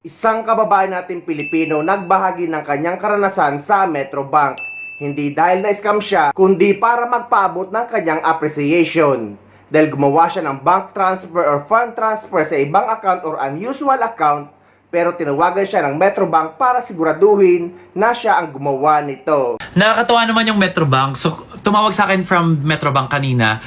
Isang kababayan natin Pilipino nagbahagi ng kanyang karanasan sa Metrobank. Hindi dahil na-scam siya, kundi para magpaabot ng kanyang appreciation. Dahil gumawa siya ng bank transfer or fund transfer sa ibang account or unusual account, pero tinawagan siya ng Metrobank para siguraduhin na siya ang gumawa nito. Nakakatawa naman yung Metrobank. So, tumawag sa akin from Metrobank kanina.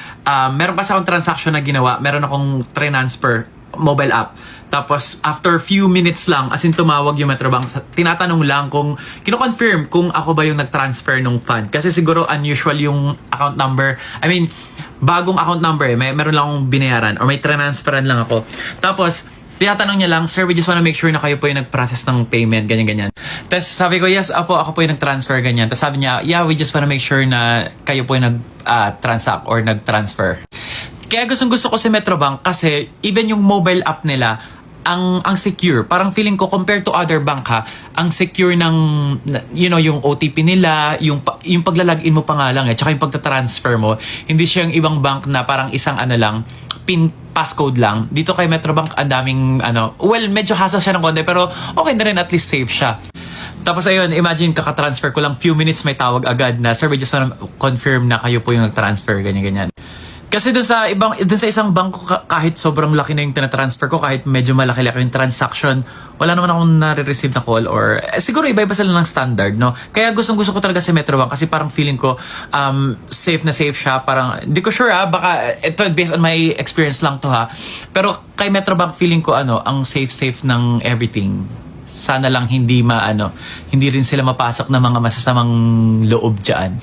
Meron pa sa akong transaction na ginawa. Meron akong transfer mobile app. Tapos, after few minutes lang, as in tumawag yung Metrobank, tinatanong lang kung, kino-confirm kung ako ba yung nag-transfer ng fund. Kasi siguro unusual yung account number. I mean, bagong account number eh. Meron lang akong binayaran or may transferan lang ako. Tapos, tinatanong niya lang, sir, we just wanna make sure na kayo po yung nag-process ng payment, ganyan-ganyan. Tapos sabi ko, yes, ako po yung nag-transfer, ganyan. Tapos sabi niya, yeah, we just wanna make sure na kayo po yung nag-transact or nag-transfer. Kaya gustong-gusto ko si Metrobank kasi even yung mobile app nila, ang secure. Parang feeling ko compared to other bank ha, ang secure ng yung OTP nila, yung paglalagin mo pa nga lang tsaka yung pagta-transfer mo. Hindi siya yung ibang bank na parang isang lang, passcode lang. Dito kay Metrobank ang daming medyo hassle siya ng konti pero okay na rin, at least safe siya. Tapos ayun, imagine kaka-transfer ko lang few minutes may tawag agad na, sir, we just wanna confirm na kayo po yung nag-transfer, ganyan-ganyan. Kasi dun sa isang bangko, kahit sobrang laki na yung tinatransfer ko, kahit medyo malaki-laki yung transaction, wala naman akong nare-receive na call or siguro iba-iba sila ng standard, no? Kaya gustong-gusto ko talaga si Metrobank kasi parang feeling ko safe na safe siya. Parang hindi ko sure baka ito based on my experience lang to ha. Pero kay Metrobank feeling ko ang safe ng everything. Sana lang hindi rin sila mapasok ng mga masasamang loob diyan.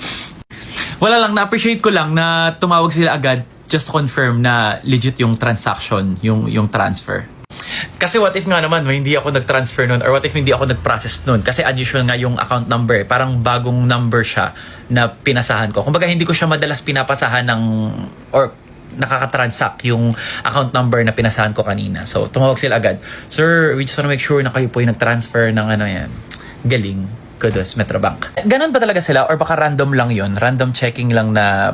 Wala lang, na-appreciate ko lang na tumawag sila agad just to confirm na legit yung transaction, yung transfer. Kasi what if nga naman, hindi ako nag-transfer nun or what if hindi ako nag-process nun? Kasi unusual nga yung account number. Parang bagong number siya na pinasahan ko. Kumbaga hindi ko siya madalas pinapasahan or nakaka-transact yung account number na pinasahan ko kanina. So tumawag sila agad. Sir, we just wanna make sure na kayo po yung nag-transfer ng yan. Galing. Kudos, Metrobank. Ganon ba talaga sila? Or baka random lang yun? Random checking lang na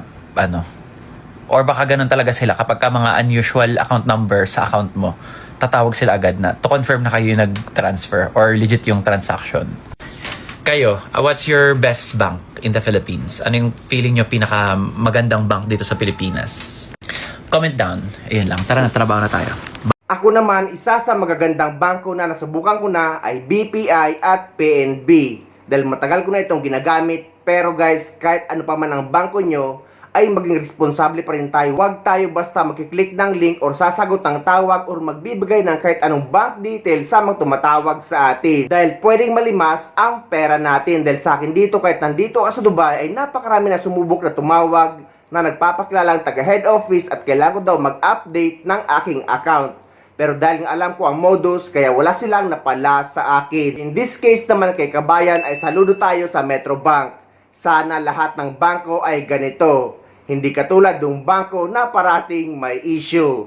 Or baka ganon talaga sila kapag ka mga unusual account number sa account mo, tatawag sila agad na to confirm na kayo yung nag-transfer or legit yung transaction. Kayo, what's your best bank in the Philippines? Ano yung feeling nyo pinaka magandang bank dito sa Pilipinas? Comment down. Ayun lang. Tara na, trabaho na tayo. Ako naman, isa sa magagandang bangko na nasubukan ko na ay BPI at PNB. Dahil matagal ko na itong ginagamit. Pero guys, kahit ano pa man ang bangko nyo, ay maging responsable pa rin tayo. Huwag tayo basta makiklik ng link or sasagot ng tawag or magbibigay ng kahit anong bank details sa mga tumatawag sa atin. Dahil pwedeng malimas ang pera natin. Dahil sa akin dito, kahit nandito ako sa Dubai, ay napakarami na sumubok na tumawag na nagpapakilalang taga head office at kailangan ko daw mag-update ng aking account. Pero dahil alam ko ang modus, kaya wala silang napala sa akin. In this case naman kay kabayan ay saludo tayo sa Metrobank. Sana lahat ng bangko ay ganito. Hindi katulad ng bangko na parating may issue.